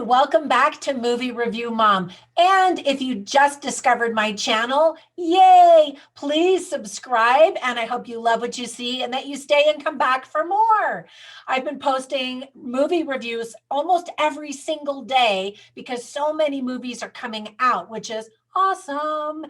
welcome back to Movie Review Mom. And if you just discovered my channel, yay! Please subscribe, and I hope you love what you see and that you stay and come back for more. I've been posting movie reviews almost every single day because so many movies are coming out, which is awesome.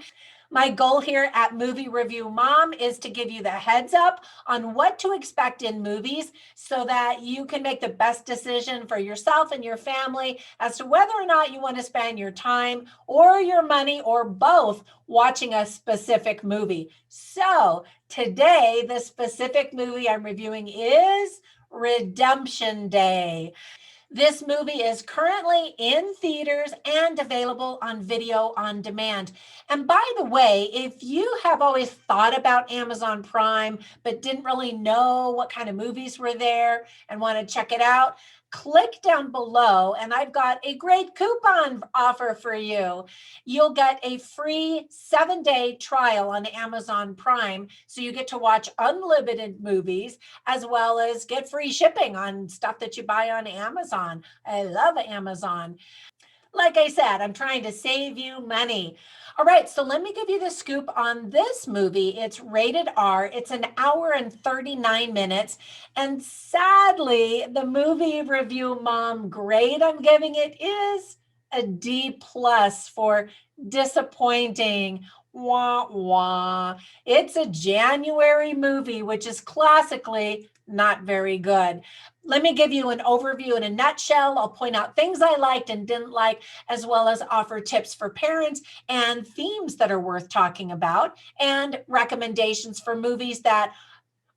My goal here at Movie Review Mom is to give you the heads up on what to expect in movies so that you can make the best decision for yourself and your family as to whether or not you want to spend your time or your money or both watching a specific movie. So today, the specific movie I'm reviewing is Redemption Day. This movie is currently in theaters and available on video on demand. And by the way, if you have always thought about Amazon Prime, but didn't really know what kind of movies were there and want to check it out, click down below and I've got a great coupon offer for you. You'll get a free 7-day trial on Amazon Prime. So you get to watch unlimited movies as well as get free shipping on stuff that you buy on Amazon. I love Amazon. Like I said, I'm trying to save you money. All right, so let me give you the scoop on this movie. It's rated R. It's an hour and 39 minutes. And sadly, the movie review mom grade I'm giving it is a D+ for disappointing. Wah, wah. It's a January movie, which is classically not very good. Let me give you an overview in a nutshell. I'll point out things I liked and didn't like, as well as offer tips for parents and themes that are worth talking about, and recommendations for movies that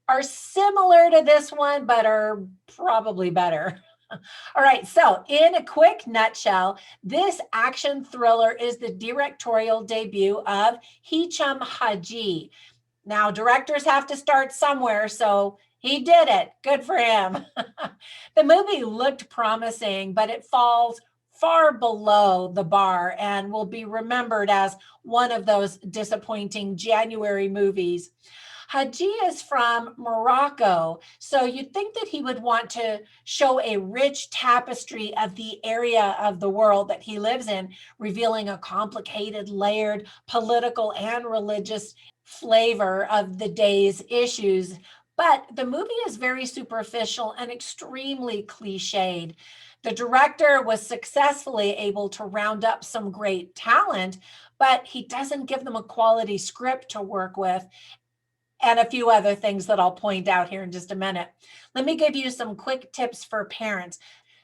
are similar to this one, but are probably better. All right, so in a quick nutshell, this action thriller is the directorial debut of Hicham Haji. Now, directors have to start somewhere, so he did it. Good for him. The movie looked promising, but it falls far below the bar and will be remembered as one of those disappointing January movies. Haji is from Morocco, so you'd think that he would want to show a rich tapestry of the area of the world that he lives in, revealing a complicated, layered political and religious flavor of the day's issues. But the movie is very superficial and extremely cliched. The director was successfully able to round up some great talent, but he doesn't give them a quality script to work with, and a few other things that I'll point out here in just a minute. Let me give you some quick tips for parents.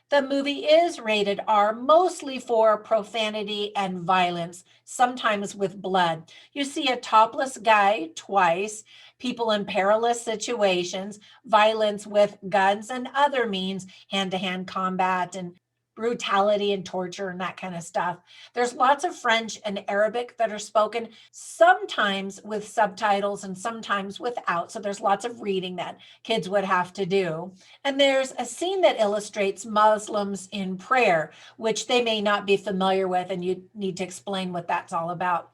The movie is rated R, mostly for profanity and violence, sometimes with blood. You see a topless guy twice, people in perilous situations, violence with guns and other means, hand-to-hand combat and brutality and torture and that kind of stuff. There's lots of French and Arabic that are spoken, sometimes with subtitles and sometimes without. So there's lots of reading that kids would have to do. And there's a scene that illustrates Muslims in prayer, which they may not be familiar with, and you need to explain what that's all about.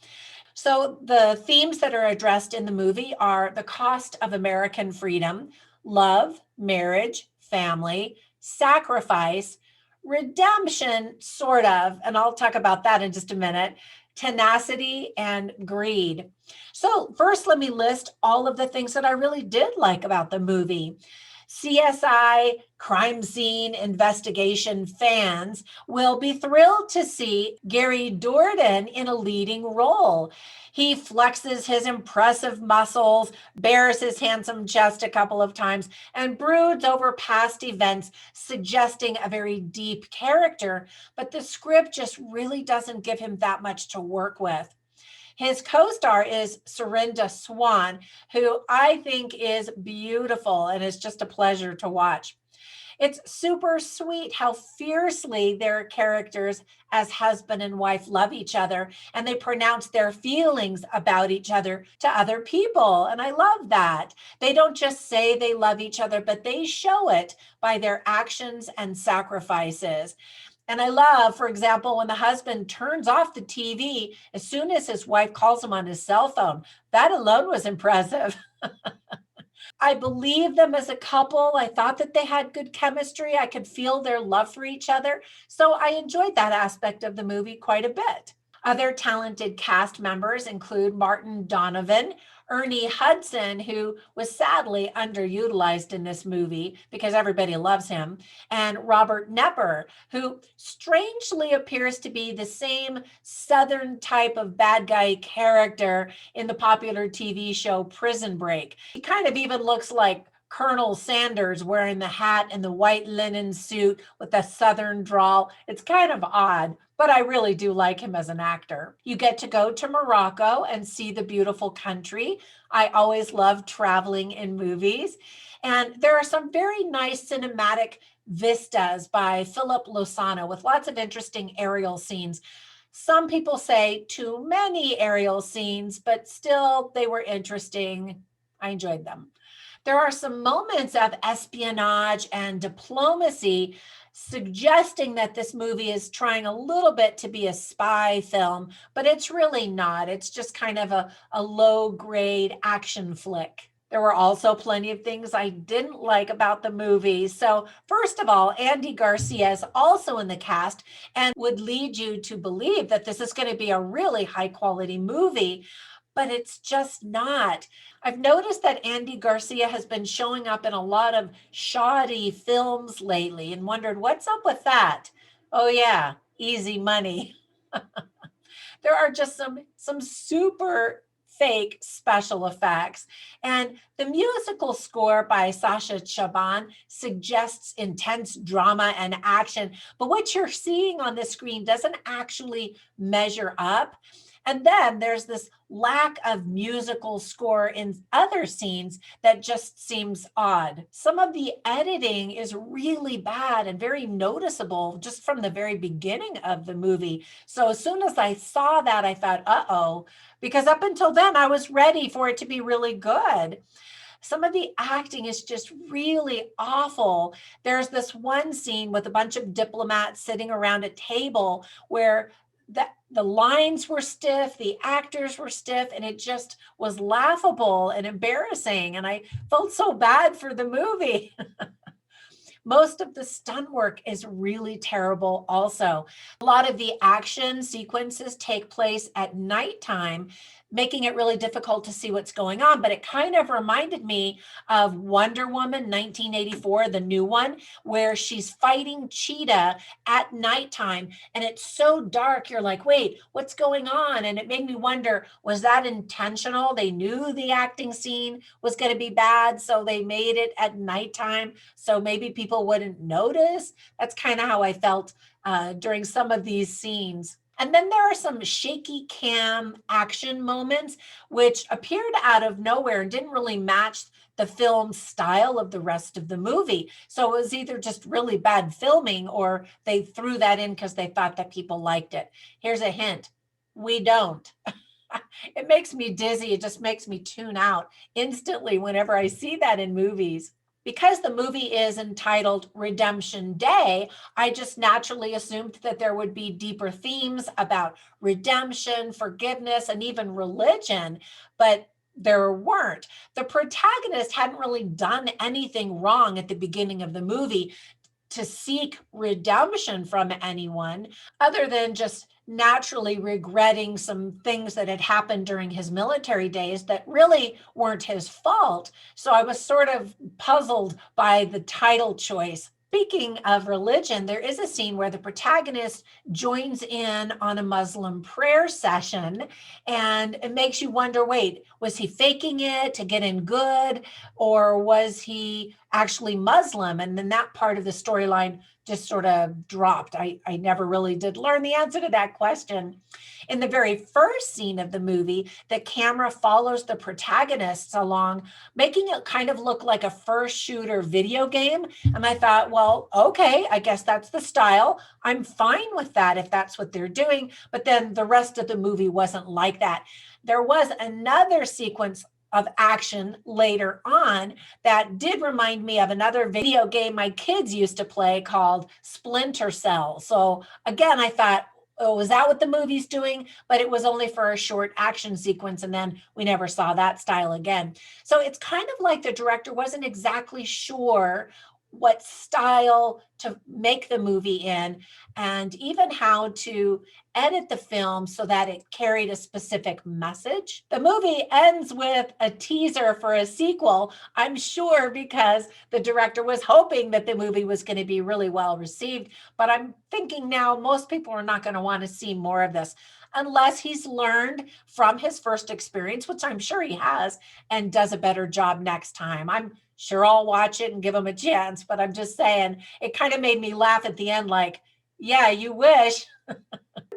So the themes that are addressed in the movie are the cost of American freedom, love, marriage, family, sacrifice, redemption, sort of, and I'll talk about that in just a minute, tenacity, and greed. So first, let me list all of the things that I really did like about the movie. CSI crime scene investigation fans will be thrilled to see Gary Dourdan in a leading role. He flexes his impressive muscles, bares his handsome chest a couple of times, and broods over past events, suggesting a very deep character, but the script just really doesn't give him that much to work with. His co-star is Serinda Swan, who I think is beautiful and is just a pleasure to watch. It's super sweet how fiercely their characters as husband and wife love each other, and they pronounce their feelings about each other to other people. And I love that. They don't just say they love each other, but they show it by their actions and sacrifices. And I love, for example, when the husband turns off the TV as soon as his wife calls him on his cell phone. That alone was impressive. I believe them as a couple. I thought that they had good chemistry. I could feel their love for each other. So I enjoyed that aspect of the movie quite a bit. Other talented cast members include Martin Donovan, Ernie Hudson, who was sadly underutilized in this movie because everybody loves him, and Robert Nepper, who strangely appears to be the same Southern type of bad guy character in the popular TV show Prison Break. He kind of even looks like Colonel Sanders wearing the hat and the white linen suit with a Southern drawl. It's kind of odd, but I really do like him as an actor. You get to go to Morocco and see the beautiful country. I always love traveling in movies. And there are some very nice cinematic vistas by Philip Lozano with lots of interesting aerial scenes. Some people say too many aerial scenes, but still they were interesting. I enjoyed them. There are some moments of espionage and diplomacy suggesting that this movie is trying a little bit to be a spy film, but it's really not. It's just kind of a low grade action flick. There were also plenty of things I didn't like about the movie. So, first of all, Andy Garcia is also in the cast and would lead you to believe that this is going to be a really high quality movie, but it's just not. I've noticed that Andy Garcia has been showing up in a lot of shoddy films lately and wondered what's up with that. Oh yeah, easy money. There are just some super fake special effects. And the musical score by Sasha Chaban suggests intense drama and action, but what you're seeing on the screen doesn't actually measure up. And then there's this lack of musical score in other scenes that just seems odd. Some of the editing is really bad and very noticeable just from the very beginning of the movie. So as soon as I saw that, I thought, uh-oh, because up until then, I was ready for it to be really good. Some of the acting is just really awful. There's this one scene with a bunch of diplomats sitting around a table where the lines were stiff, the actors were stiff, and it just was laughable and embarrassing. And I felt so bad for the movie. Most of the stunt work is really terrible also. A lot of the action sequences take place at nighttime, making it really difficult to see what's going on. But it kind of reminded me of Wonder Woman 1984, the new one, where she's fighting Cheetah at nighttime. And it's so dark, you're like, wait, what's going on? And it made me wonder, was that intentional? They knew the acting scene was going to be bad, so they made it at nighttime, so maybe people wouldn't notice. That's kind of how I felt during some of these scenes. And then there are some shaky cam action moments, which appeared out of nowhere and didn't really match the film style of the rest of the movie. So it was either just really bad filming or they threw that in because they thought that people liked it. Here's a hint. We don't. It makes me dizzy. It just makes me tune out instantly whenever I see that in movies. Because the movie is entitled Redemption Day, I just naturally assumed that there would be deeper themes about redemption, forgiveness, and even religion, but there weren't. The protagonist hadn't really done anything wrong at the beginning of the movie to seek redemption from anyone other than just naturally regretting some things that had happened during his military days that really weren't his fault. So I was sort of puzzled by the title choice. Speaking of religion, there is a scene where the protagonist joins in on a Muslim prayer session, and it makes you wonder, wait, was he faking it to get in good, or was he actually Muslim? And then that part of the storyline just sort of dropped. I never really did learn the answer to that question. In the very first scene of the movie, the camera follows the protagonists along, making it kind of look like a first shooter video game. And I thought, well, okay, I guess that's the style. I'm fine with that if that's what they're doing. But then the rest of the movie wasn't like that. There was another sequence of action later on that did remind me of another video game my kids used to play called Splinter Cell. So again, I thought, oh, is that what the movie's doing? But it was only for a short action sequence, and then we never saw that style again. So it's kind of like the director wasn't exactly sure what style to make the movie in, and even how to edit the film so that it carried a specific message. The movie ends with a teaser for a sequel, I'm sure because the director was hoping that the movie was going to be really well received. But I'm thinking now most people are not going to want to see more of this unless he's learned from his first experience, which I'm sure he has, and does a better job next time. I'm sure I'll watch it and give him a chance, but I'm just saying it kind of made me laugh at the end, like, yeah, you wish.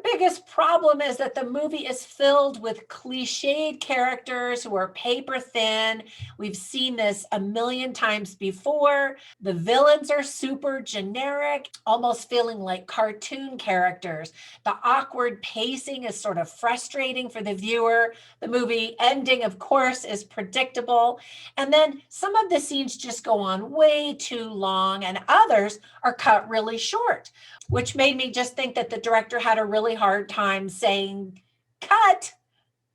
Biggest problem is that the movie is filled with cliched characters who are paper thin. We've seen this a million times before. The villains are super generic, almost feeling like cartoon characters. The awkward pacing is sort of frustrating for the viewer. The movie ending, of course, is predictable. And then some of the scenes just go on way too long, and others are cut really short, which made me just think that the director had a really hard time saying cut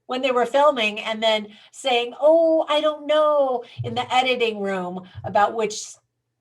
when they were filming and then saying, oh, I don't know, in the editing room about which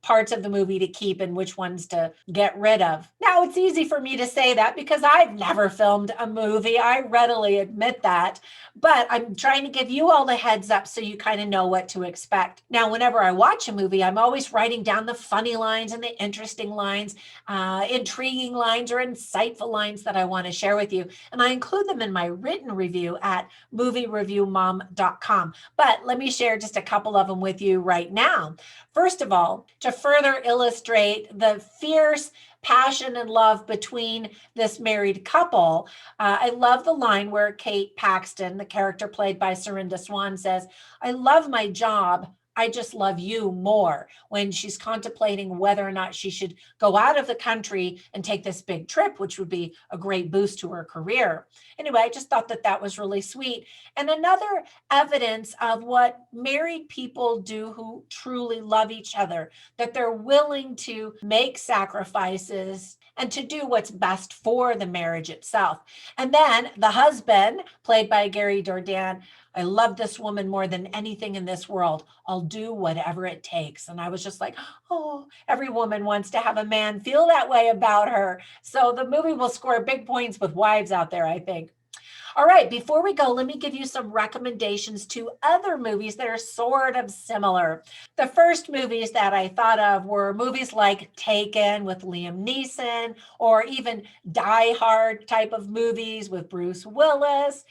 parts of the movie to keep and which ones to get rid of. Now, it's easy for me to say that because I've never filmed a movie. I readily admit that, but I'm trying to give you all the heads up so you kind of know what to expect. Now, whenever I watch a movie, I'm always writing down the funny lines and the interesting lines, intriguing lines or insightful lines that I want to share with you. And I include them in my written review at moviereviewmom.com. But let me share just a couple of them with you right now. First of all, to further illustrate the fierce passion and love between this married couple, I love the line where Kate Paxton, the character played by Serinda Swan, says, I love my job. I just love you more, when she's contemplating whether or not she should go out of the country and take this big trip, which would be a great boost to her career. Anyway, I just thought that that was really sweet. And another evidence of what married people do who truly love each other, that they're willing to make sacrifices and to do what's best for the marriage itself. And then the husband, played by Gary Dourdan, I love this woman more than anything in this world. I'll do whatever it takes. And I was just like, oh, every woman wants to have a man feel that way about her. So the movie will score big points with wives out there, I think. All right, before we go, let me give you some recommendations to other movies that are sort of similar. The first movies that I thought of were movies like Taken with Liam Neeson, or even Die Hard type of movies with Bruce Willis.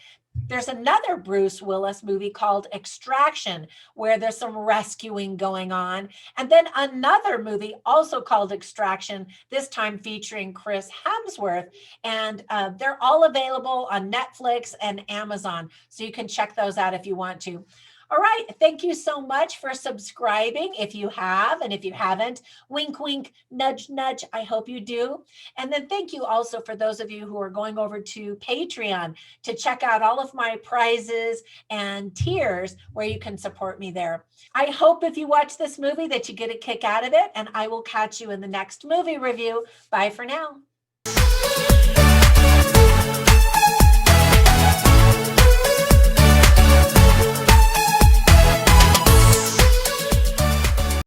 There's another Bruce Willis movie called Extraction, where there's some rescuing going on. And then another movie also called Extraction, this time featuring Chris Hemsworth. And they're all available on Netflix and Amazon. So you can check those out if you want to. All right. Thank you so much for subscribing. If you have, and if you haven't, wink, wink, nudge, nudge. I hope you do. And then thank you also for those of you who are going over to Patreon to check out all of my prizes and tiers where you can support me there. I hope if you watch this movie that you get a kick out of it, and I will catch you in the next movie review. Bye for now.